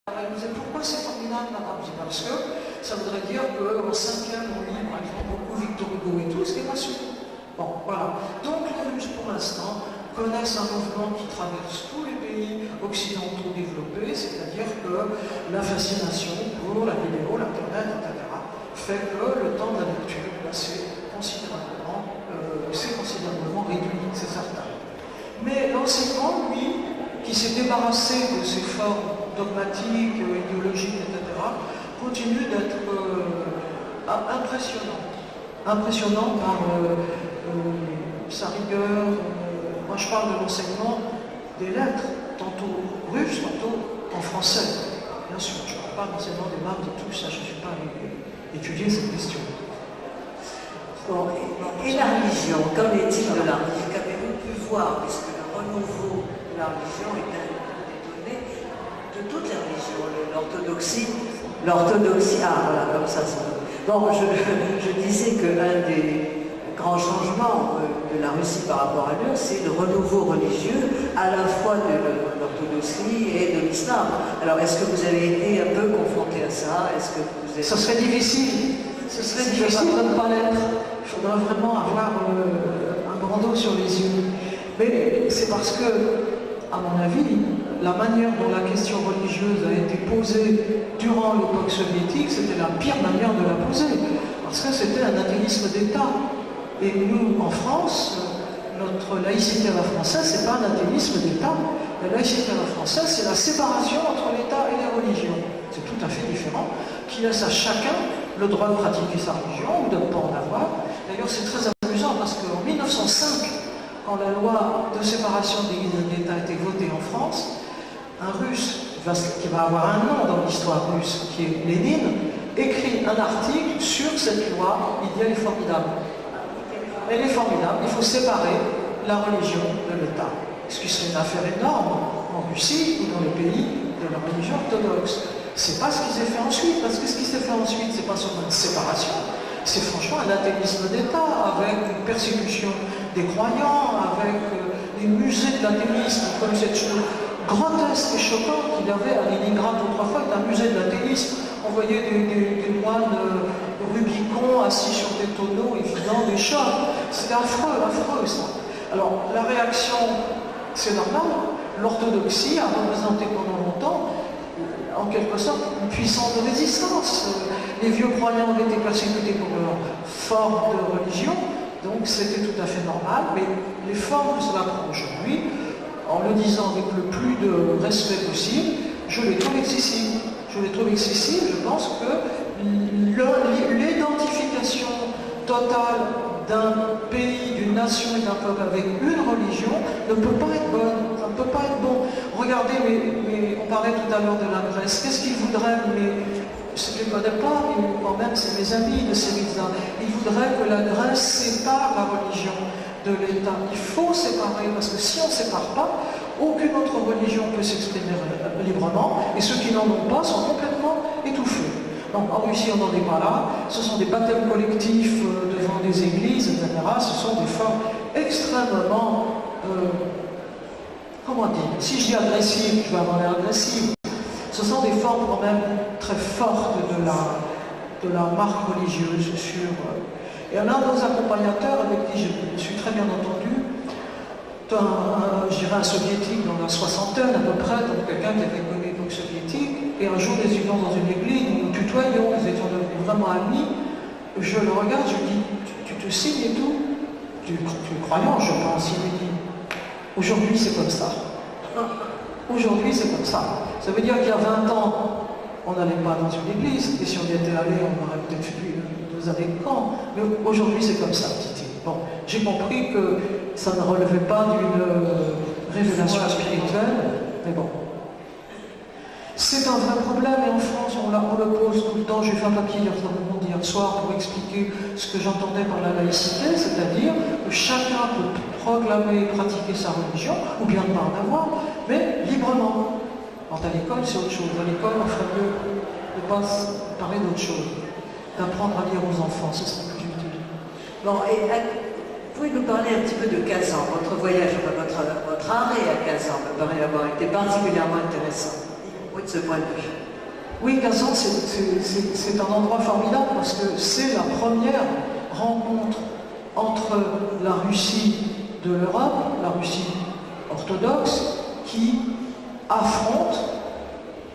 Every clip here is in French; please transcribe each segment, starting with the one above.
Elle me disait, pourquoi c'est formidable, madame? Je dis, parce que ça voudrait dire qu'en 5e, on lit, par exemple, beaucoup Victor Hugo et tout, ce qui n'est pas sûr. Bon, voilà. Donc les Russes, pour l'instant, connaissent un mouvement qui traverse tous les pays occidentaux développés, c'est-à-dire que la fascination pour la vidéo, l'Internet, etc., fait que le temps de la lecture, s'est considérablement réduit, c'est certain. Mais l'enseignant, lui, qui s'est débarrassé de ces formes dogmatiques, idéologiques, etc., continue d'être impressionnant. Impressionnant par sa rigueur. Moi, je parle de l'enseignement des lettres, tantôt russes, tantôt en français. Bien sûr, je ne parle pas d'enseignement des maths et tout ça, je ne suis pas allé étudier cette question. Bon, et la religion, qu'en est-il de la religion? Qu'avez-vous pu voir, puisque le renouveau de la religion est un des données de toutes les religions, l'orthodoxie, ah voilà, comme ça. Bon, je disais qu'un des grands changements de la Russie par rapport à l'heure, c'est le renouveau religieux, à la fois de l'orthodoxie et de l'islam. Alors, est-ce que vous avez été un peu confronté à ça? Est-ce que vous êtes... Ce serait difficile. Ce serait difficile de ne pas l'être. Il faudrait vraiment avoir un bandeau sur les yeux. Mais c'est parce que, à mon avis, la manière dont la question religieuse a été posée durant l'époque soviétique, c'était la pire manière de la poser. Parce que c'était un athéisme d'État. Et nous, en France, notre laïcité à la française, c'est pas un athéisme d'État. La laïcité à la française, c'est la séparation entre l'État et les religions. C'est tout à fait différent, qui laisse à chacun le droit de pratiquer sa religion ou de ne pas en avoir. D'ailleurs, c'est très amusant parce qu'en 1905, quand la loi de séparation des Églises et de l'État a été votée en France, un Russe, qui va avoir un nom dans l'histoire russe, qui est Lénine, écrit un article sur cette loi. Il dit, elle est formidable. Elle est formidable, il faut séparer la religion de l'État. Ce qui serait une affaire énorme en Russie ou dans les pays de la religion orthodoxe. C'est pas ce qui s'est fait ensuite, parce que ce qui s'est fait ensuite, c'est pas seulement une séparation, c'est franchement un athéisme d'État, avec une persécution des croyants, avec des musées de l'athéisme, comme cette chose grotesque et choquante qu'il y avait à Leningrad autrefois, un musée de l'athéisme. On voyait des moines Rubicon assis sur des tonneaux et vidant des chats. C'était affreux, affreux ça. Alors la réaction, c'est normal, l'orthodoxie a représenté pendant longtemps en quelque sorte une puissance de résistance. Les vieux croyants avaient été persécutés pour leur forme de religion, donc c'était tout à fait normal, mais les formes que cela prend aujourd'hui, en le disant avec le plus de respect possible, je les trouve excessives. Je les trouve excessives, je pense que l'identification totale d'un pays, d'une nation et d'un peuple avec une religion ne peut pas être bonne, ça ne peut pas être bon. Regardez, mais on parlait tout à l'heure de la Grèce, qu'est-ce qu'ils voudraient, mais je ne les connais pas, mais quand même c'est mes amis de Syriza, ils voudraient que la Grèce sépare la religion de l'État. Il faut séparer, parce que si on ne sépare pas, aucune autre religion peut s'exprimer librement, et ceux qui n'en ont pas sont complètement étouffés. Donc en Russie, on n'en est pas là, ce sont des baptêmes collectifs devant des églises, etc. Ce sont des formes extrêmement, comment dire, si je dis agressives, je vais avoir l'air agressive, ce sont des formes quand même très fortes de la marque religieuse sur... Et un de nos accompagnateurs, avec qui je me suis très bien entendu, je dirais un soviétique dans la soixantaine à peu près, donc quelqu'un qui avait connu l'époque soviétique, et un jour nous étions dans une église, nous nous tutoyions, nous étions devenus vraiment amis, je le regarde, je lui dis, tu te signes et tout? Tu es croyant, je pense, il me dit, aujourd'hui c'est comme ça. Aujourd'hui c'est comme ça. Ça veut dire qu'il y a 20 ans, on n'allait pas dans une église, et si on y était allé, on aurait peut-être vu nos années de camp, mais aujourd'hui c'est comme ça, dit-il. Bon, j'ai compris que ça ne relevait pas d'une révélation spirituelle, mais bon. C'est un vrai problème, et en France, on le pose tout le temps. J'ai fait un papier hier soir pour expliquer ce que j'entendais par la laïcité, c'est-à-dire que chacun peut proclamer et pratiquer sa religion, ou bien ne pas en avoir, mais librement. Quand à l'école, c'est autre chose. À l'école, on ferait mieux de ne pas parler d'autre chose, d'apprendre à lire aux enfants, ce serait plus utile. Bon, et vous pouvez nous parler un petit peu de Kazan, votre voyage, votre arrêt à Kazan me paraît avoir été particulièrement intéressant. Oui. ce point de vue. Oui, Kazan, c'est un endroit formidable parce que c'est la première rencontre entre la Russie de l'Europe, la Russie orthodoxe, qui affronte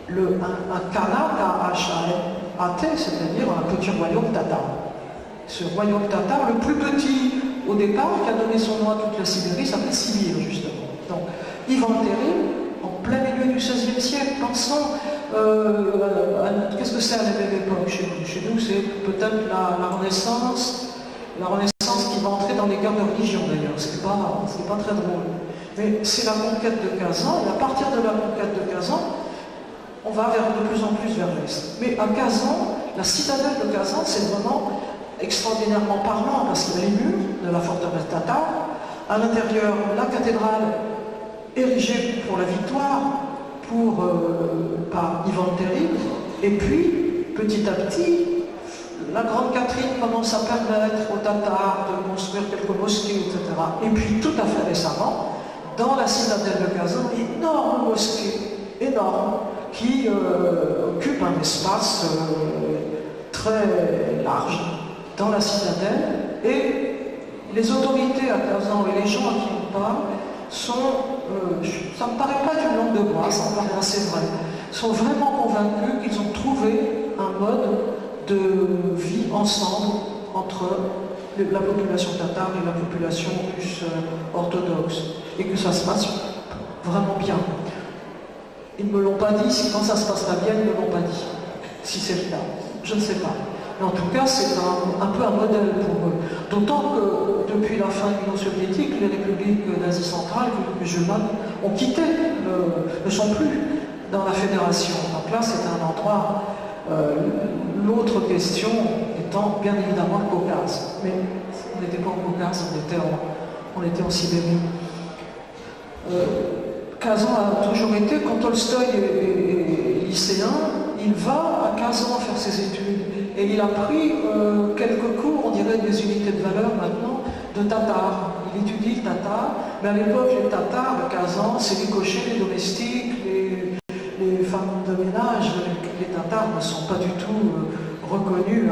un Khanat, K-H-A-T, c'est-à-dire un petit royaume tatar. Ce royaume tatar, le plus petit au départ, qui a donné son nom à toute la Sibérie, s'appelle Sibir, justement. Donc, Ivan le Terrible, en plein milieu du XVIe siècle, pensons, qu'est-ce que c'est à la même époque chez nous? Chez nous, c'est peut-être la Renaissance qui va entrer dans les guerres de religion d'ailleurs, ce qui n'est pas très drôle. Mais c'est la conquête de Kazan, et à partir de la conquête de Kazan, on va de plus en plus vers l'Est. Mais à Kazan, la citadelle de Kazan, c'est vraiment extraordinairement parlant parce qu'il y a les murs de la forteresse tatar, à l'intérieur la cathédrale érigée pour la victoire par Ivan le Terrible, et puis petit à petit la grande Catherine commence à permettre aux Tatars de construire quelques mosquées, etc. Et puis tout à fait récemment, dans la citadelle de Kazan, une énorme mosquée, énorme, qui occupe un espace très large dans la citadelle, et les autorités à Kazan et les gens à qui on parle sont, ça ne me paraît pas d'une langue de bois, ça me paraît assez vrai, sont vraiment convaincus qu'ils ont trouvé un mode de vie ensemble entre la population tatare et la population russe orthodoxe, et que ça se passe vraiment bien. Ils ne me l'ont pas dit, si quand ça se passe pas bien, ils ne me l'ont pas dit. Si c'est le cas, je ne sais pas. Mais en tout cas, c'est un peu un modèle pour eux. D'autant que depuis la fin de l'Union soviétique, les républiques d'Asie centrale, les musulmanes, ont quitté, ne sont plus dans la fédération. Donc là, c'est un endroit. L'autre question étant bien évidemment le Caucase. Mais on n'était pas au Caucase, on était en Sibérie. Kazan a toujours été, quand Tolstoï est lycéen, il va à Kazan faire ses études. Et il a pris quelques cours, on dirait des unités de valeur maintenant, de tatar. Il étudie le tatar, mais à l'époque, les tatars à Kazan, c'est les cochers, les domestiques, les femmes de ménage. Les tatars ne sont pas du tout reconnus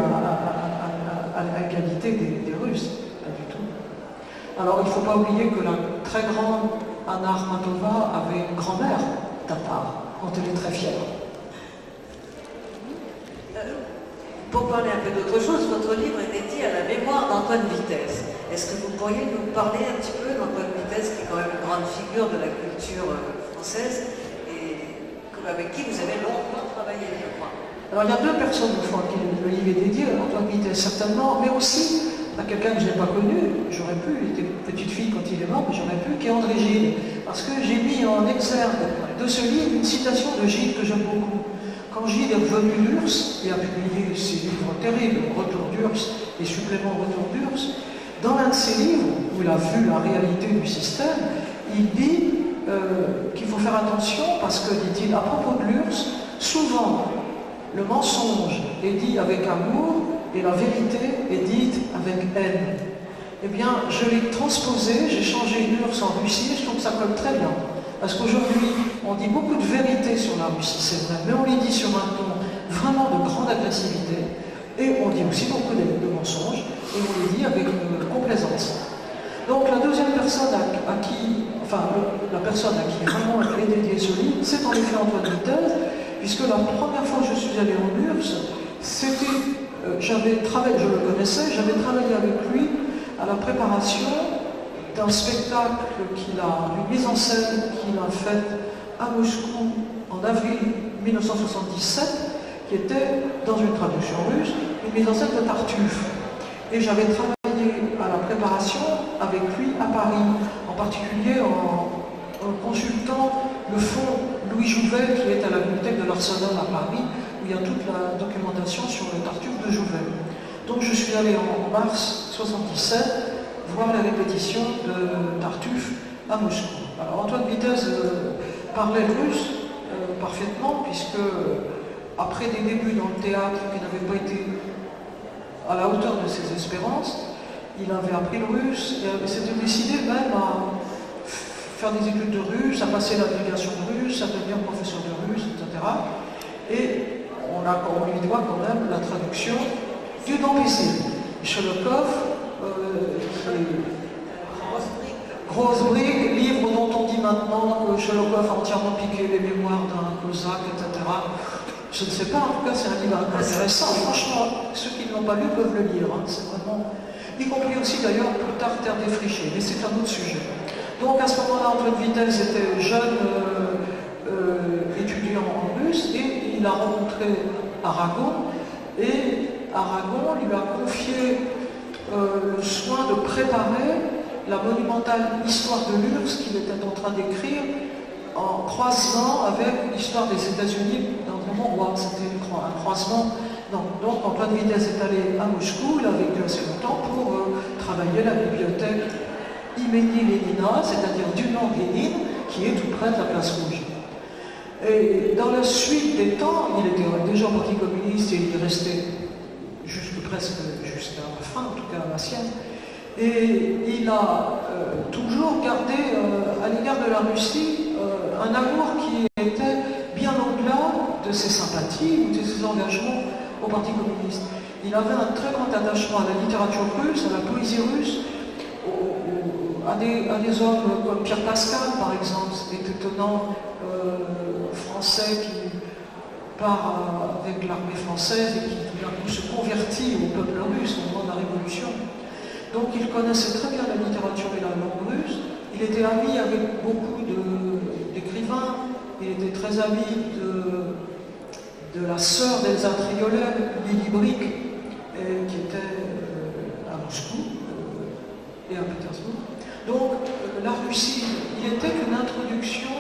à l'égalité des Russes, pas du tout. Alors il ne faut pas oublier que la très grande Anna Akhmatova avait une grand-mère tatar, dont elle est très fière. Pour parler un peu d'autre chose, votre livre est dédié à la mémoire d'Antoine Vitesse. Est-ce que vous pourriez nous parler un petit peu d'Antoine Vitesse, qui est quand même une grande figure de la culture française, et avec qui vous avez longtemps travaillé, je crois? Alors il y a deux personnes une fois qui le livre est dédié, Antoine Vitesse certainement, mais aussi à quelqu'un que je n'ai pas connu, j'aurais pu, il était une petite fille quand il est mort, mais j'aurais pu, qui est André Gide, parce que j'ai mis en exergue de ce livre une citation de Gide que j'aime beaucoup. Quand Gide est revenu d'Urs et a publié ses livres terribles, Retour d'Urs et Supplément Retour d'Urs, dans l'un de ses livres, où il a vu la réalité du système, il dit qu'il faut faire attention parce que, dit-il, à propos de l'URSS, souvent le mensonge est dit avec amour et la vérité est dite avec haine. Eh bien, je l'ai transposé, j'ai changé l'URSS en Russie et je trouve que ça colle très bien. Parce qu'aujourd'hui, on dit beaucoup de vérité sur la Russie, c'est vrai, mais on les dit sur un ton vraiment de grande agressivité et on dit aussi beaucoup de mensonges et on les dit avec une complaisance. Donc la deuxième personne la personne à qui vraiment est dédié ce livre, c'est en effet Antoine Vitesse, puisque la première fois que je suis allé en URSS, c'était, je le connaissais, j'avais travaillé avec lui à la préparation d'un spectacle une mise en scène qu'il a faite à Moscou en avril 1977, qui était, dans une traduction russe, une mise en scène de Tartuffe. Et j'avais travaillé à la préparation avec lui à Paris, en particulier en consultant le fonds Louis Jouvel qui est à la bibliothèque de l'Arsenal à Paris, où il y a toute la documentation sur le Tartuffe de Jouvel. Donc je suis allé en mars 1977 voir la répétition de Tartuffe à Moscou. Alors Antoine Vitesse parlait russe parfaitement, puisque après des débuts dans le théâtre qui n'avaient pas été à la hauteur de ses espérances, il avait appris le russe et s'était décidé même à faire des études de russe, à passer l'agrégation de russe, à devenir professeur de russe, etc. Et on lui doit quand même la traduction du Don Pessil. Sholokov, Grosse-Brique, livre dont on dit maintenant que Sholokov a entièrement piqué les mémoires d'un cosaque, etc. Je ne sais pas, en tout cas c'est un livre intéressant. Franchement, ceux qui ne l'ont pas lu peuvent le lire. Hein. C'est vraiment... Y compris aussi d'ailleurs plus tard Terre défrichée, mais c'est un autre sujet. Donc à ce moment-là, Antoine Vitesse était jeune étudiant en russe et il a rencontré Aragon et Aragon lui a confié le soin de préparer la monumentale histoire de l'URSS qu'il était en train d'écrire en croisant avec l'histoire des États-Unis d'André Monroy. C'était un croisement. Donc Antoine Vitesse est allé à Moscou, il a vécu assez longtemps pour travailler la bibliothèque Imeni Lénina, c'est-à-dire du nom de Lénine, qui est tout près de la place Rouge. Et dans la suite des temps, il était déjà au Parti communiste et il est resté presque jusqu'à la fin, en tout cas à la sienne. Et il a toujours gardé à l'égard de la Russie un amour qui était bien au-delà de ses sympathies ou de ses engagements au Parti communiste. Il avait un très grand attachement à la littérature russe, à la poésie russe, à des hommes comme Pierre Pascal, par exemple, cet étonnant français qui part avec l'armée française et qui tout d'un coup se convertit au peuple russe au moment de la Révolution. Donc il connaissait très bien la littérature et la langue russe. Il était ami avec beaucoup d'écrivains. Il était très ami de la sœur d'Elsa Triolet, Lily Brick, qui était à Moscou et à Pétersbourg. Donc la Russie, il était une introduction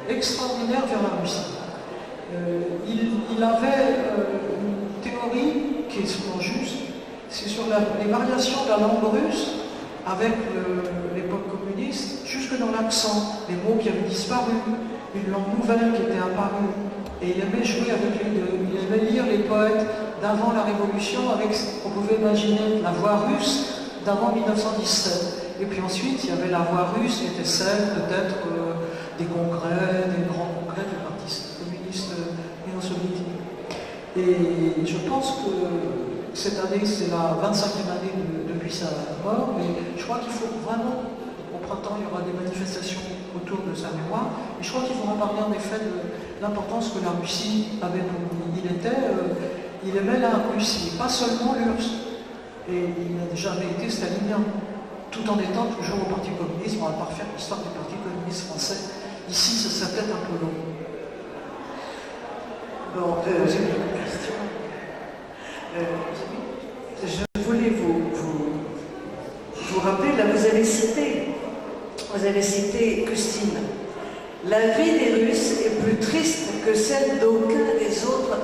extraordinaire vers la Russie. Il avait une théorie qui est souvent juste, c'est sur les variations de la langue russe avec l'époque communiste, jusque dans l'accent, les mots qui avaient disparu, une langue nouvelle qui était apparue. Et il aimait jouer avec il aimait lire les poètes d'avant la Révolution avec ce qu'on pouvait imaginer la voix russe d'avant 1917. Et puis ensuite, il y avait la voix russe qui était celle peut-être des congrès, des grands congrès du Parti communiste néo-soviétique. Et je pense que cette année, c'est la 25e année depuis sa mort, mais je crois qu'il faut vraiment, au printemps, il y aura des manifestations autour de sa mémoire, et je crois qu'il faudra parler en effet de l'importance que la Russie avait pour lui. Il aimait la Russie, pas seulement l'URSS, et il n'a jamais été stalinien, tout en étant toujours au Parti communiste. On va pas refaire l'histoire du Parti communiste français. Ici, ça serait peut-être un peu long. Bon, je voulais vous rappeler, là vous avez cité Custine. La vie des Russes est plus triste que celle d'aucun des autres.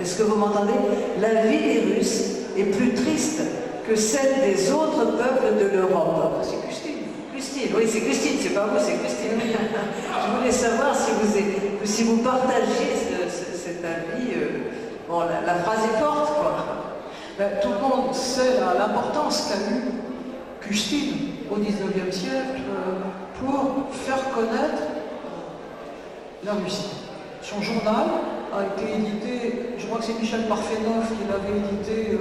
Est-ce que vous m'entendez? La vie des Russes est plus triste que celle des autres peuples de l'Europe. C'est Custine. Custine, oui, c'est Custine, c'est pas vous, c'est Custine. Je voulais savoir si vous partagiez cet avis. Bon, la phrase est forte, quoi. Ben, tout le monde sait l'importance qu'a eu Custine au XIXe siècle pour faire connaître la Russie. Son journal a été édité, je crois que c'est Michel Parfenoff qui l'avait édité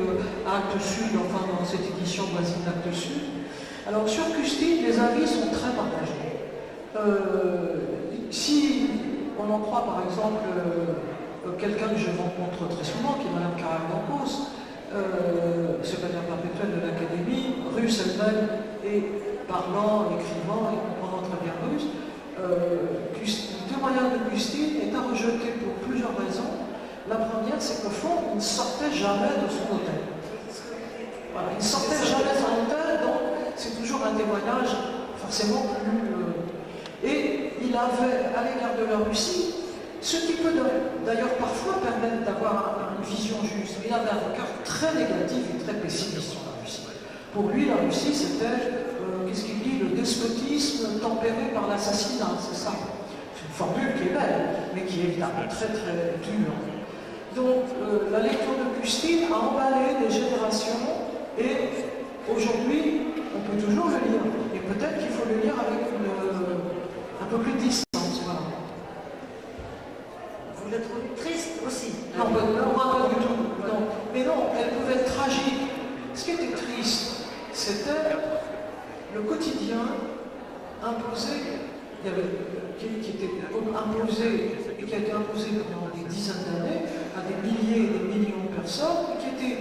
à Actes Sud, enfin dans cette édition voisine d'Actes Sud. Alors sur Custine, les avis sont très partagés. Si on en croit par exemple quelqu'un que je rencontre très souvent, qui est Mme Karagantos, secrétaire perpétuelle de l'Académie, russe elle-même, et parlant, écrivant et comprenant très bien russe, le témoignage de Custine est à rejeter pour plusieurs raisons. La première, c'est qu'au fond, il ne sortait jamais de son hôtel. Voilà, il ne sortait jamais de son hôtel, donc c'est toujours un témoignage forcément plus... Et il avait, à l'égard de la Russie, ce qui peut d'ailleurs parfois permettre d'avoir une vision juste. Il avait un regard très négatif et très pessimiste sur la Russie. Pour lui, la Russie, c'était, qu'est-ce qu'il dit, le despotisme tempéré par l'assassinat, c'est ça. C'est une formule qui est belle, mais qui est évidemment très très dure. Donc, la lecture de Custine a emballé des générations, et aujourd'hui, on peut toujours le lire. Et peut-être qu'il faut le lire avec une peu plus de distance, voilà. Vous la trouvez triste aussi? Non, pas du tout. Non. Mais non, elle pouvait être tragique. Ce qui était triste, c'était le quotidien imposé, qui a été imposé pendant des dizaines d'années à des milliers et des millions de personnes, qui était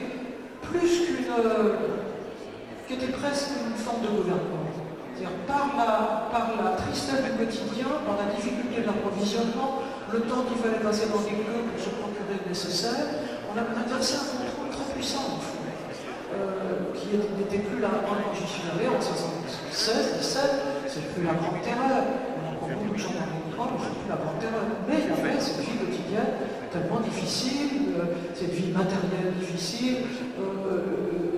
qui était presque une forme de gouvernement. C'est-à-dire par la tristesse du quotidien, par la difficulté de l'approvisionnement, le temps qu'il fallait passer dans des lieux pour se procurer le nécessaire, on a exercé un contrôle très puissant, au fond, qui n'était plus là. Quand j'y suis allé en 1976, 17, c'est plus la grande terreur. On a encore beaucoup de gens dans le contrôle, c'est plus la grande terreur. Mais il y avait cette vie quotidienne tellement difficile, cette vie matérielle difficile,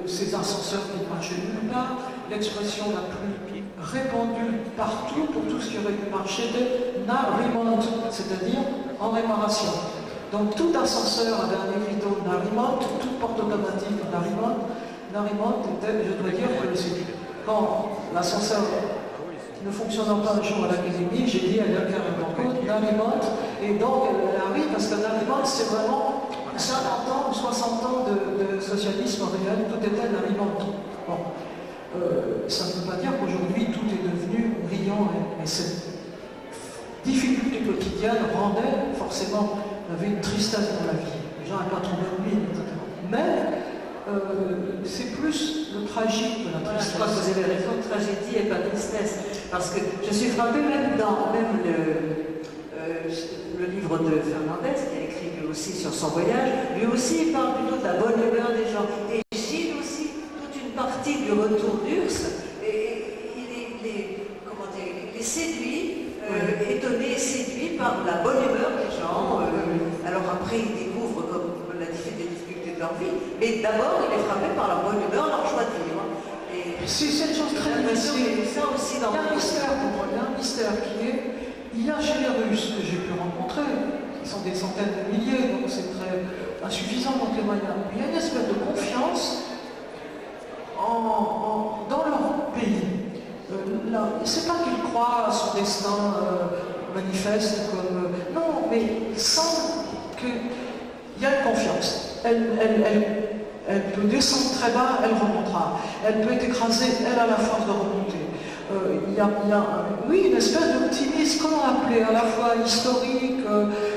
ces ascenseurs qui ne marchaient nulle part, l'expression la plus répandue partout pour tout ce qui aurait pu marcher était Narimont, c'est-à-dire en réparation. Donc tout ascenseur avait un écriteau Narimont, toute porte automatique Narimont. Narimont était, je dois dire que quand l'ascenseur ne fonctionnant pas un jour à l'académie, j'ai dit à quelqu'un en côte, Narimont, et donc elle arrive parce que Narimont c'est vraiment 50 ans ou 60 ans de socialisme réel, tout était Narimont. Bon. Ça ne veut pas dire qu'aujourd'hui tout est devenu brillant, mais cette difficulté quotidienne rendait forcément, avait une tristesse dans la vie. Les gens n'avaient pas trouvé de mine, etc. Mais c'est plus le tragique de la tristesse. Je crois que vous avez raison, tragédie et pas tristesse. Parce que je suis frappée même dans le livre de Fernandez, qui a écrit lui aussi sur son voyage, lui aussi il parle plutôt de la bonne humeur des gens. Et Gilles aussi, toute une partie du retour d'Urs, et il est séduit, étonné et séduit par la bonne humeur des gens. Alors après, il découvre comme la difficulté de leur vie, mais d'abord, il est frappé par la bonne humeur, leur joie de vivre. C'est une chose très difficile. Ça aussi dans il y a un mystère pour moi, il y a un mystère qui est, il y a chez les Russes que j'ai pu rencontrer, qui sont des centaines de milliers, donc c'est très insuffisant dans les moyens. Il y a une espèce de confiance dans leur pays. C'est pas qu'ils croient à son destin manifeste comme... non, mais ils sentent qu'il y a une confiance. Elle peut descendre très bas, elle remontera. Elle peut être écrasée, elle a la force de remonter. Il y a oui, une espèce d'optimisme, comment l'appeler, à la fois historique,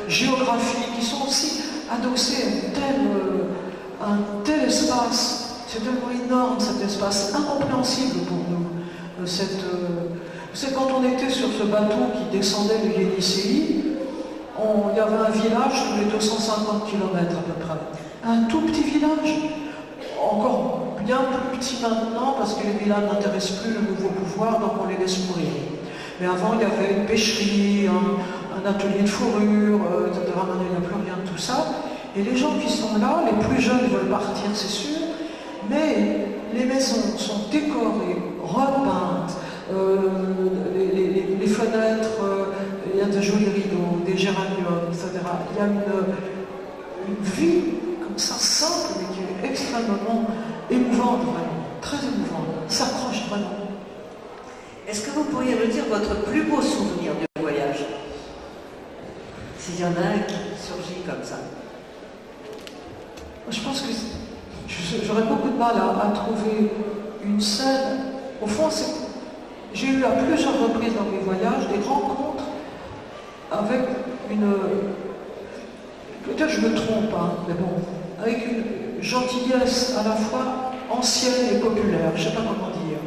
géographique, qui sont aussi adossés à un tel espace. C'est tellement énorme cet espace, incompréhensible pour nous. C'est quand on était sur ce bateau qui descendait du Yenisei, il y avait un village tous les 250 km à peu près. Un tout petit village, encore bien plus petit maintenant, parce que les villages n'intéressent plus le nouveau pouvoir, donc on les laisse mourir. Mais avant, il y avait une pêcherie, un atelier de fourrure, etc. Maintenant, il n'y a plus rien de tout ça. Et les gens qui sont là, les plus jeunes veulent partir, c'est sûr, mais les maisons sont décorées, repeintes, les fenêtres, il y a des jolis rideaux, des géraniums, etc. Il y a une vie comme ça, simple, mais qui est extrêmement émouvante, vraiment, très émouvante, s'accroche vraiment. Est-ce que vous pourriez me dire votre plus beau souvenir du voyage? S'il y en a un qui surgit comme ça. Je pense que j'aurais beaucoup de mal à trouver une scène. Au fond, j'ai eu à plusieurs reprises dans mes voyages des rencontres avec peut-être je me trompe, hein, mais bon, avec une gentillesse à la fois ancienne et populaire, je ne sais pas comment dire.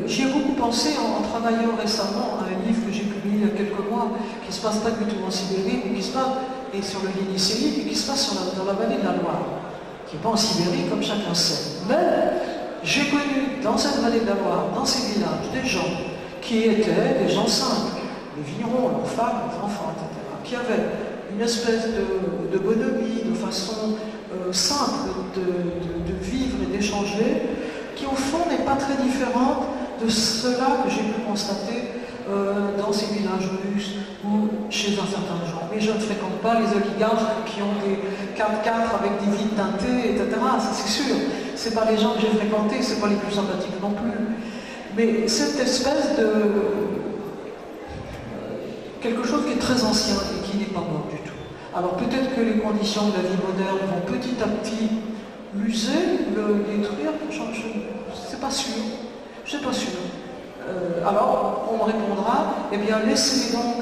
J'y ai beaucoup pensé en travaillant récemment à un livre que j'ai publié il y a quelques mois, qui ne se passe pas du tout en Sibérie, mais qui se passe, et sur le Yenisei, mais qui se passe dans la vallée de la Loire, qui n'est pas en Sibérie comme chacun sait. Mais j'ai connu dans cette vallée de la Loire, dans ces villages, des gens qui étaient des gens simples, les vignerons, leurs femmes, les enfants, etc., qui avaient une espèce de bonhomie, de façon simple de vivre et d'échanger, qui au fond n'est pas très différente de cela que j'ai pu constater dans ces villages russes ou chez un certain genre. Mais je ne fréquente pas les oligarques qui ont des 4x4 avec des vitres teintées, etc. Ça c'est sûr. Ce pas les gens que j'ai fréquentés, ce pas les plus sympathiques non plus. Mais cette espèce quelque chose qui est très ancien et qui n'est pas mort du tout. Alors peut-être que les conditions de la vie moderne vont petit à petit l'user, le détruire, c'est pas sûr. C'est pas sûr. Alors on me répondra, eh bien laissez-les donc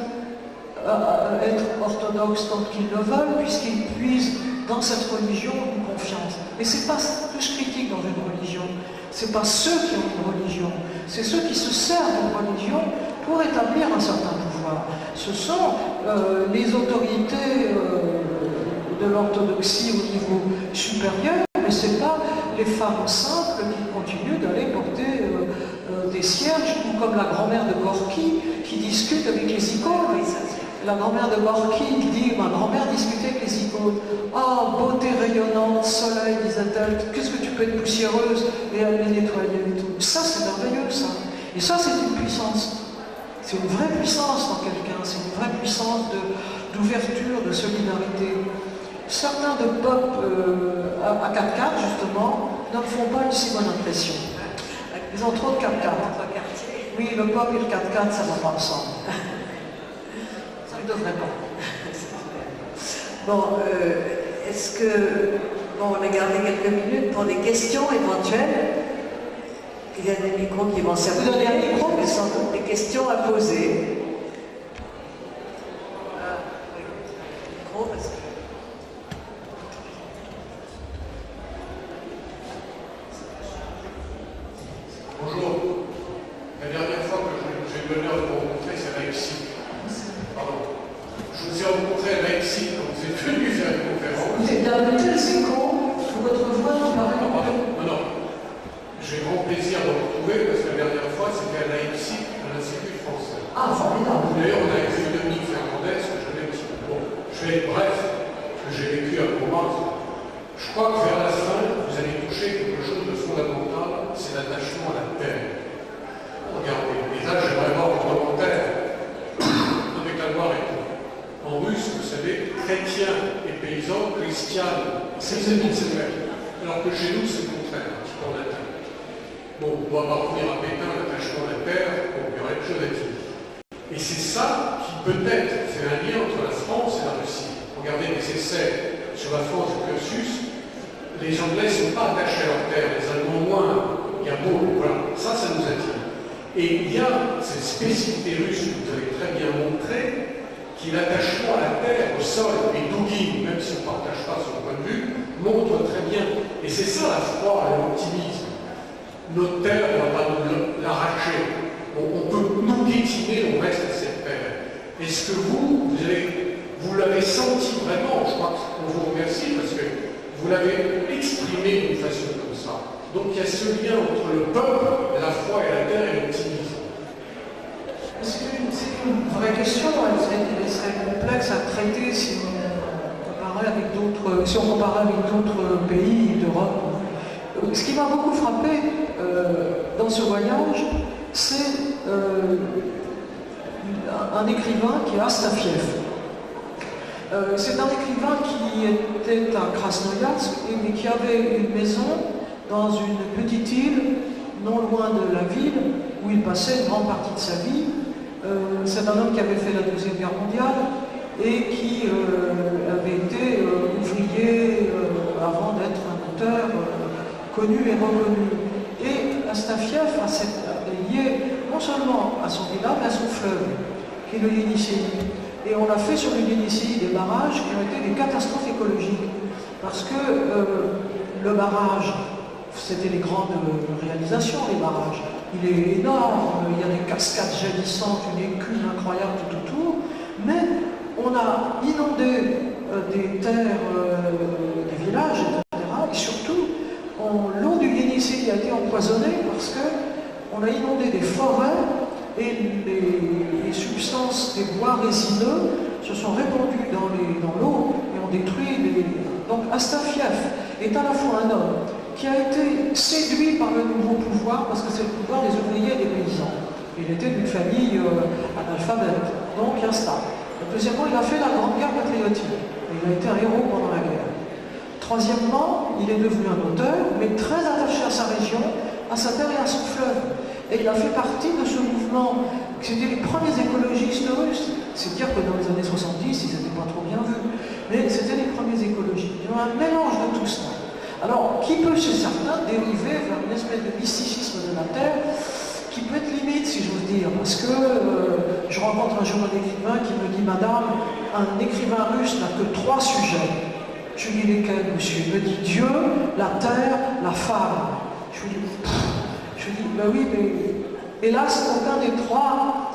être orthodoxes tant qu'ils le veulent, puisqu'ils puisent dans cette religion une confiance. Et c'est pas que je critique dans une religion, c'est pas ceux qui ont une religion, c'est ceux qui se servent d'une religion pour établir un certain pouvoir. Ce sont les autorités de l'orthodoxie au niveau supérieur, mais ce n'est pas les femmes simples qui continuent d'aller porter des cierges, ou comme la grand-mère de Gorky qui discute avec les icônes. La grand-mère de Gorky dit, ma grand-mère discutait avec les icônes. Oh, beauté rayonnante, soleil, disait-elle, qu'est-ce que tu peux être poussiéreuse? Et elle les nettoyait et tout. Ça, c'est merveilleux, ça. Et ça, c'est une puissance. C'est une vraie puissance dans quelqu'un, c'est une vraie puissance d'ouverture, de solidarité. Certains de pop à 4x4, justement, ne font pas une si bonne impression. Ils ont trop de 4x4. Oui, le pop et le 4x4, ça ne va pas ensemble. Ça ne devrait pas. Bon, est-ce que... Bon, on a gardé quelques minutes pour des questions éventuelles. Il y a des micros qui vont servir. Vous donnez un micro, mais sans doute des questions à poser. Micro, parce que... Bonjour. La dernière fois que j'ai eu l'honneur de vous rencontrer, c'est à Leipzig. Pardon. Je vous ai rencontré à Leipzig quand vous êtes venu faire une conférence. Vous êtes d'un tel écho, votre voix nous paraît... Non. J'ai grand plaisir de vous retrouver parce que la dernière fois c'était à Leipzig, à l'Institut français. Ah, formidable. D'ailleurs, on a vu Dominique Fernandez, que je connais un petit peu. Bon, je vais être bref, parce que j'ai vécu un moment. Je crois que vers la fin, vous allez toucher quelque chose de fondamental, c'est l'attachement à la terre. Regardez, et là j'aimerais voir votre commentaire avec la Loire et tout. En russe, vous savez, chrétien et paysan, christian, c'est vrai. Alors que chez nous, c'est le contraire, c'est en latin. Bon, on ne va pas revenir à Pétain, l'attachement à la terre, bon, il y aurait quelque chose à dire. Et c'est ça qui peut-être fait un lien entre la France et la Russie. Regardez les essais sur la France de Cursus, les Anglais ne sont pas attachés à leur terre, les Allemands moins, il y a beau, voilà, ça nous attire. Et il y a cette spécificité russe que vous avez très bien montré, qui est l'attachement à la terre, au sol, et Dugin, même si on ne partage pas son point de vue, montre très bien. Et c'est ça la foi et l'optimisme. Notre terre, on ne va pas nous l'arracher. On peut nous guétiner, on reste à cette terre. Est-ce que vous l'avez senti vraiment? Je crois qu'on vous remercie parce que vous l'avez exprimé d'une façon comme ça. Donc il y a ce lien entre le peuple, la foi et la terre et l'optimisme. C'est une vraie question, elle serait complexe à traiter si on comparait avec d'autres pays d'Europe. Ce qui m'a beaucoup frappé dans ce voyage, c'est un écrivain qui est Astafiev. C'est un écrivain qui était à Krasnoïarsk et qui avait une maison dans une petite île non loin de la ville où il passait une grande partie de sa vie. C'est un homme qui avait fait la Deuxième Guerre mondiale et qui avait été ouvrier avant d'être un auteur connu et reconnu. Et Astafiev est lié non seulement à son village, mais à son fleuve, qui est le Yenisseï. Et on a fait sur le Yenisseï des barrages qui ont été des catastrophes écologiques. Parce que le barrage, c'était les grandes réalisations, les barrages. Il est énorme, il y a des cascades jaillissantes, une écume incroyable tout autour, mais on a inondé des terres, des villages, etc. Et surtout, l'eau du Yenisseï a été empoisonnée parce qu'on a inondé des forêts et les substances des bois résineux se sont répandues dans l'eau et ont détruit les... Donc Astafiev est à la fois un homme qui a été séduit par le nouveau pouvoir, parce que c'est le pouvoir des ouvriers et des paysans. Il était d'une famille analphabète, donc il y a ça. Deuxièmement, il a fait la Grande Guerre patriotique, et il a été un héros pendant la guerre. Troisièmement, il est devenu un auteur, mais très attaché à sa région, à sa terre et à son fleuve. Et il a fait partie de ce mouvement. C'était les premiers écologistes russes. C'est dire que dans les années 70, ils n'étaient pas trop bien vus. Mais c'était les premiers écologistes. Il y a un mélange de tout ça. Alors, qui peut chez certains dériver vers une espèce de mysticisme de la Terre qui peut être limite, si j'ose dire, parce que je rencontre un jour un écrivain qui me dit « Madame, un écrivain russe n'a que 3 sujets. » Je lui dis « Lesquels, monsieur ?» Il me dit « Dieu, la terre, la femme. » Je lui dis « Ben oui, mais hélas, aucun des 3,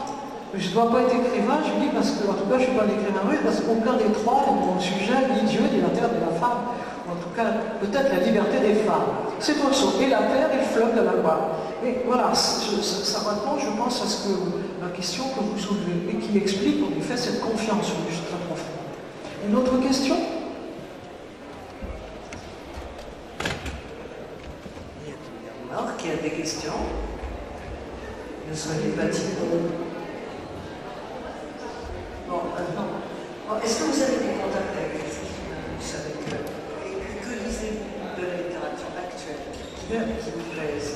je ne dois pas être écrivain. » Je lui dis « Parce que, en tout cas, je ne suis pas un écrivain russe, parce qu'aucun des 3 est mon sujet, ni Dieu, ni la terre, ni la femme. » En tout cas, peut-être la liberté des femmes. C'est autre chose. Et la terre, il flotte de la loi. Et voilà, ça répond, je pense, à ce que la question que vous soulevez et qui explique en effet cette confiance russe très profonde. Une autre question? Alors qu'il y a des questions. Ne soyez pas timide. Bon, est-ce que vous avez des contacts avec les écrivains avec que lisez-vous de la littérature actuelle qui vous plaise?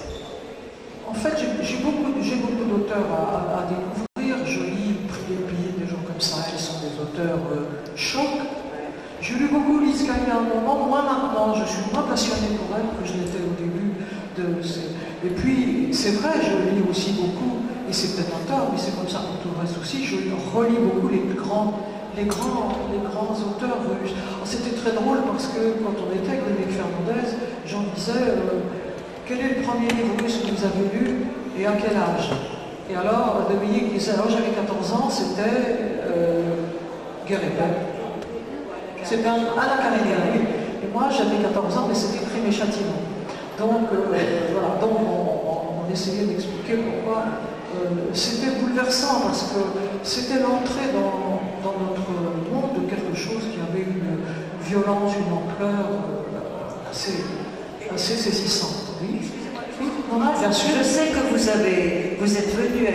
En fait, j'ai beaucoup d'auteurs à découvrir. Je lis Prix des gens comme ça, qui sont des auteurs chocs. J'ai lu beaucoup Lise Caillé à un moment, moi maintenant, je suis moins passionnée pour elle que je l'étais au début de ces... Et puis, c'est vrai, je lis aussi beaucoup, et c'est peut-être un tort, mais c'est comme ça pour tout le reste aussi, je relis beaucoup les grands auteurs russes. C'était très drôle parce que quand on était avec Dominique Fernandez, j'en disais quel est le premier livre russe que vous avez lu et à quel âge? Et alors Dominique disait, alors j'avais 14 ans, c'était Guerre et Paix. C'était Anna Karenina, oui. Et moi j'avais 14 ans, mais c'était Crime et Châtiment. Donc voilà, donc on essayait d'expliquer pourquoi c'était bouleversant, parce que c'était l'entrée dans notre monde de quelque chose qui avait une violence, une ampleur assez saisissante. Oui. Oui, bien sûr. Je sais que vous êtes venu à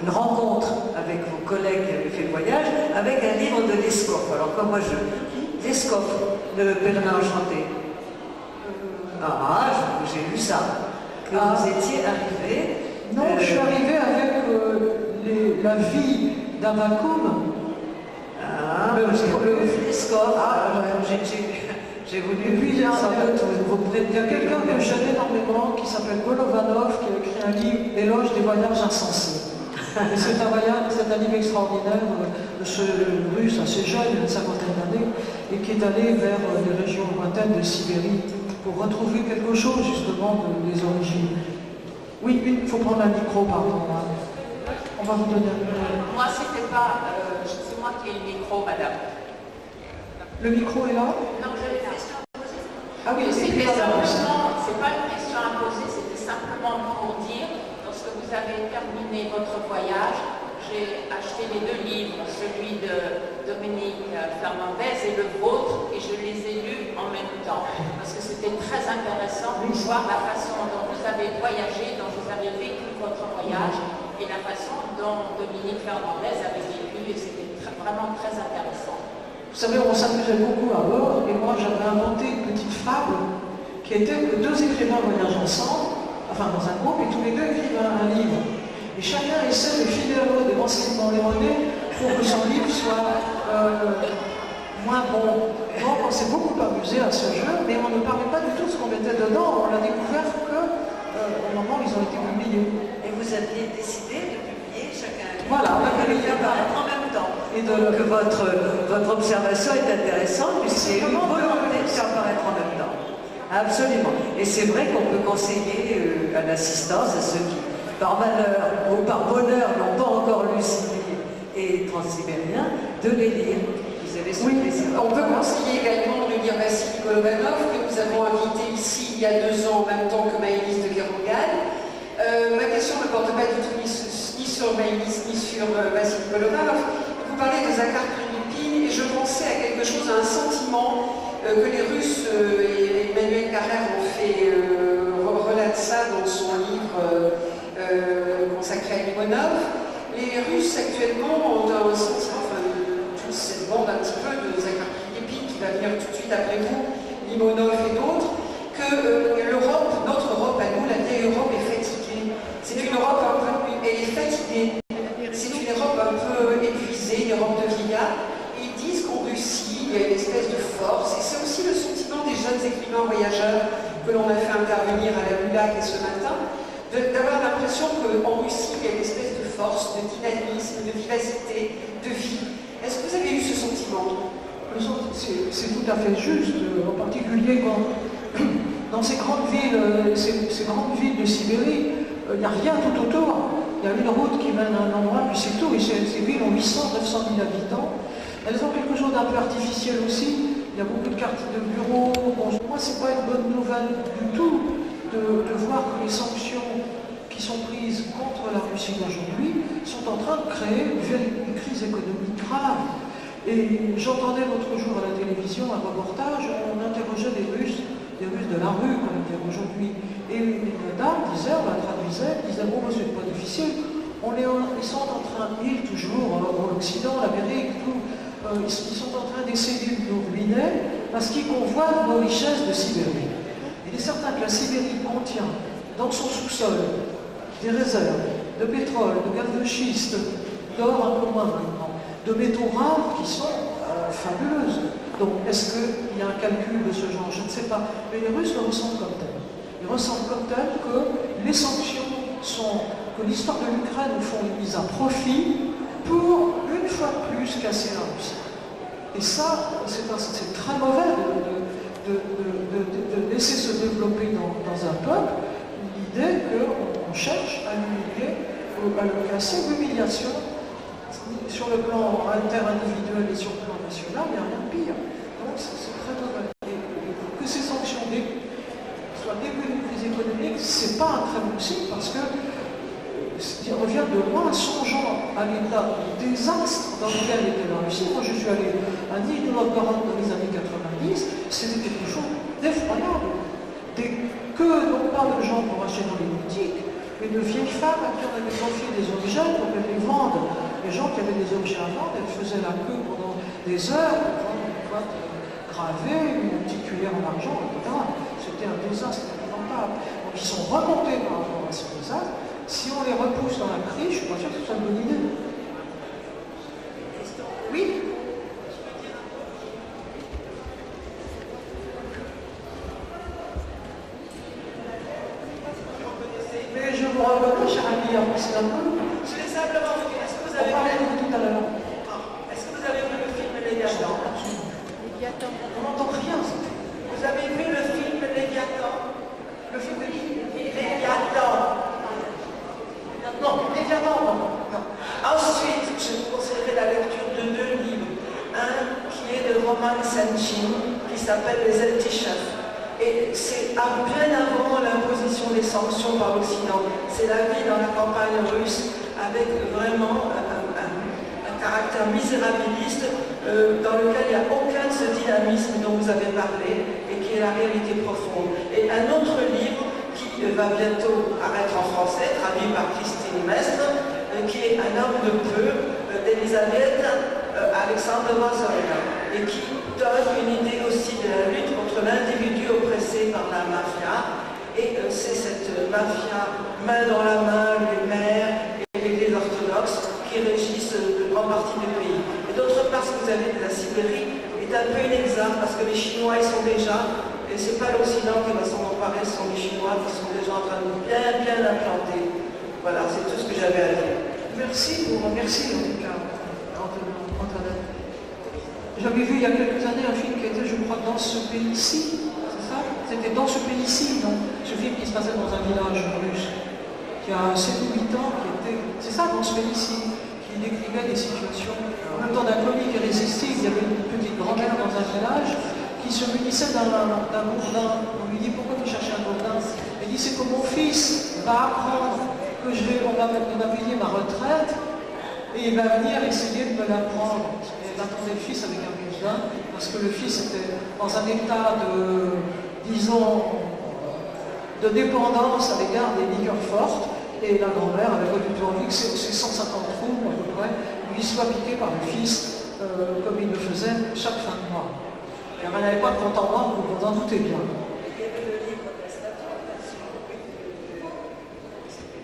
une rencontre avec vos collègues qui avaient fait le voyage, avec un livre de Leskov. Alors comme moi Leskov, le Pèlerin enchanté. J'ai lu ça. Que vous étiez arrivé. Non, je suis arrivée avec la vie d'Avakoum. Leskov. J'ai voulu. Et puis il y a quelqu'un que j'aime énormément qui s'appelle Golovanov, qui a écrit un livre Éloge des voyages insensés. Et c'est un livre extraordinaire de ce russe assez jeune, une cinquantaine d'années, et qui est allé vers les régions lointaines de Sibérie pour retrouver quelque chose justement des origines. Oui, il faut prendre un micro, pardon. On va vous donner un micro. Moi, c'était pas. C'est moi qui ai le micro, madame. Le micro est là? Non, j'avais une question à poser. Ah oui, c'est pas une question à poser, c'était simplement pour dire, lorsque vous avez terminé votre voyage, j'ai acheté les 2 livres, celui de Dominique Fernandez et le vôtre, et je les ai lus en même temps, parce que c'était très intéressant de voir la façon dont vous avez voyagé, dont vous avez vécu votre voyage, et la façon dont Dominique Fernandez avait vécu, et c'était vraiment très intéressant. Vous savez, on s'amusait beaucoup à bord, et moi j'avais inventé une petite fable qui était que 2 écrivains voyagent ensemble, enfin dans un groupe, et tous les 2 écrivent un livre. Et chacun essaie de filer des renseignements erronés pour que son livre soit moins bon. Donc on s'est beaucoup amusé à ce jeu, mais on ne parlait pas du tout de ce qu'on mettait dedans, on l'a découvert qu'au moment où ils ont été publiés. Et vous aviez décidé de publier chacun. Voilà, on a publié apparaître en même temps. Et donc votre observation est intéressante puisqu'il y a une volonté de faire apparaître en même temps. Absolument. Et c'est vrai qu'on peut conseiller à l'assistance à ceux qui, par malheur ou par bonheur, n'ont pas encore lu Sibérie et Transsibérien, de les lire. Vous avez ce plaisir. On peut conseiller également de lire Vassili Golovanov, que nous avons invité ici il y a 2 ans, en même temps que Maëlys de Kerougan. Ma question ne porte pas du tout ni sur Maëlys ni sur Vassili Golovanov. Vous parlez de Zakhar Prilutin et je pensais à quelque chose, à un sentiment que les Russes, et Emmanuel Carrère relate ça dans son livre consacré à Limonov. Les Russes actuellement ont un sentiment, enfin toute cette bande un petit peu de Zakhar Prilutin qui va venir tout de suite après vous, Limonov et d'autres, que l'Europe, notre Europe à nous, la vieille Europe est fatiguée. C'est C'est une Europe un peu, elle est fatiguée. C'est une Europe un peu épuisée, une Europe de vieillards. Et ils disent qu'en Russie, il y a une espèce de force. Et c'est aussi le sentiment des jeunes écrivains voyageurs que l'on a fait intervenir à la Bulac et ce matin, d'avoir l'impression qu'en Russie, il y a une espèce de force, de dynamisme, de vivacité, de vie. Est-ce que vous avez eu ce sentiment? C'est tout à fait juste, en particulier quand, dans ces grandes villes de Sibérie, il n'y a rien tout autour. Il y a une route qui mène à un endroit, puis c'est tout. Et ces villes ont 800, 900 000 habitants. Elles ont quelque chose d'un peu artificiel aussi. Il y a beaucoup de quartiers de bureaux. Bon, moi, c'est pas une bonne nouvelle du tout de voir que les sanctions qui sont prises contre la Russie d'aujourd'hui sont en train de créer une crise économique grave. Et j'entendais l'autre jour à la télévision un reportage, on interrogeait des Russes de la rue, comme on dit aujourd'hui. Et une dame disait, on la traduisait, disait, bon, c'est pas difficile, ils sont en train, toujours, l'Occident, l'Amérique, tout, ils sont en train d'essayer de nous ruiner parce qu'ils convoitent nos richesses de Sibérie. Il est certain que la Sibérie contient dans son sous-sol des réserves de pétrole, de gaz de schiste, d'or un peu moins maintenant, de métaux rares qui sont fabuleuses. Donc, est-ce qu'il y a un calcul de ce genre? Je ne sais pas. Mais les Russes le ressentent comme tel. Ils ressentent comme tel que les sanctions que l'histoire de l'Ukraine, au fond, est mise à profit pour, une fois de plus, casser la Russie. Et ça, c'est très mauvais de laisser se développer dans un peuple l'idée qu'on cherche à l'humilier, à le casser. L'humiliation, sur le plan interindividuel et sur le plan national, il n'y a rien de pire. Donc c'est très mauvais. Et que ces sanctions soient début d'une crise économique, c'est pas un très bon signe parce que on revient de loin, songeant à l'état de désastre dans lequel était la Russie. Moi, je suis allé à Nizhny-Novgorod dans les années 90, c'était quelque chose d'effroyable. Des queues, non pas de gens pour acheter dans les boutiques, mais de vieilles femmes à qui on avait confié des objets pour qu'elles les vendent. Les gens qui avaient des objets à vendre, elles faisaient la queue pendant des heures pour prendre une boîte gravée, une petite cuillère en argent, etc. C'était un désastre épouvantable. Donc ils sont remontés par rapport à ce désastre. Si on les repousse dans la crise, je ne suis pas sûr que ce soit une bonne idée. Oui? Mais je vous reconnais, cher ami, c'est un peu. Je voulais simplement vous dire, est-ce que vous avez vu tout à l'heure. Est-ce que vous avez vu le film Léviathan? On n'entend rien. Vous avez vu le film Léviathan? Le film de qui? Léviathan. Non, évidemment, non. Ensuite, je vous conseillerais la lecture de 2 livres. Un qui est de Roman Senchin, qui s'appelle Les Eltichefs. Et c'est bien avant l'imposition des sanctions par l'Occident. C'est la vie dans la campagne russe avec vraiment un caractère misérabiliste dans lequel il n'y a aucun de ce dynamisme dont vous avez parlé et qui est la réalité profonde. Et un autre livre qui va bientôt apparaître en français, traduit par Christine Mestre, qui est Un homme de peu d'Elisabeth Alexandrova Zorina, et qui donne une idée aussi de la lutte contre l'individu oppressé par la mafia. Et c'est cette mafia main dans la main, les maires et les orthodoxes qui régissent une grande partie du pays. Et d'autre part, ce que vous avez de la Sibérie est un peu inexact parce que les Chinois, ils sont déjà, et ce n'est pas l'Occident qui va s'en emparer, ce sont les Chinois qui sont déjà en train de bien implanter. Voilà, c'est tout ce que j'avais à dire. Merci en tout cas, Antoinette. J'avais vu il y a quelques années un film qui était, je crois, Dans ce pays-ci, c'est ça? C'était Dans ce pays-ci, non? Ce film qui se passait dans un village russe, qui a 7 ou 8 ans, qui était, c'est ça, Dans ce pays-ci, qui décrivait des situations. En même temps d'un comique irrésistible, il y avait une petite grand-mère dans un village qui se munissait d'un gourdin. On lui dit, pourquoi tu cherches un gourdin? Elle dit, c'est que mon fils va apprendre que on va payer ma retraite et il va venir essayer de me l'apprendre. Et elle attendait le fils avec un gourdin parce que le fils était dans un état de, disons, de dépendance à l'égard des liqueurs fortes et la grand-mère avait pas du tout envie que ces 150 trous à peu près lui soient piqués par le fils comme il le faisait chaque fin de mois. Car elle n'avait pas de compte en banque, vous vous en doutez bien.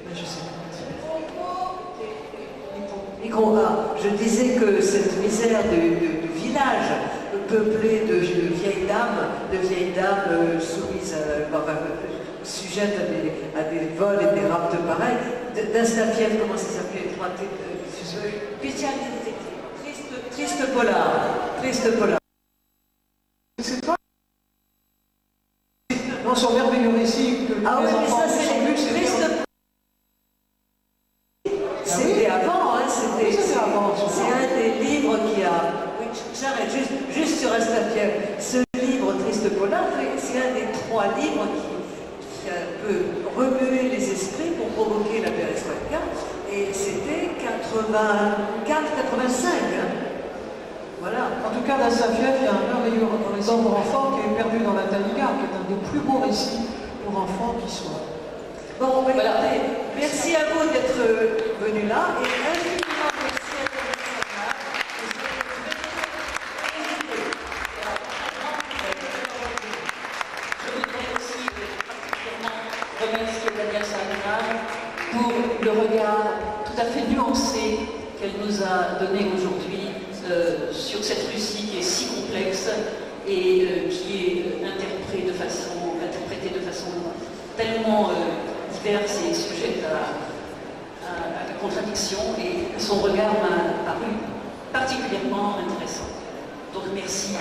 Mais je sais pas. je disais que cette misère de village peuplé de vieilles dames soumises sujettes à des vols et des raptes pareils, d'Astafiev, comment ça s'appelait, triste polar. C'est pas. Non, son merveilleux récit que les Ah oui, mais enfants ça c'est les tristes. C'était avant, hein, c'était avant. C'est un des livres qui a. Oui, j'arrête juste sur Astafiev. Ce livre Triste Polar, c'est un des 3 livres qui a un peu remué les esprits pour provoquer la perestroïka. Et c'était 84-85. Hein. Voilà. En tout cas, d'Astafiev, il y a un merveilleux récit pour enfants qui est perdu dans la taïga, qui est un des plus beaux récits pour enfants qui soit. Bon, voilà. Merci à vous d'être venus là et infiniment merci à vous. Je voudrais aussi particulièrement remercier Danielle Sarnard pour le regard tout à fait nuancé qu'elle nous a donné aujourd'hui sur cette Russie qui est si complexe et qui est interprétée de façon tellement diverse et sujette à la contradiction, et son regard m'a paru particulièrement intéressant. Donc merci.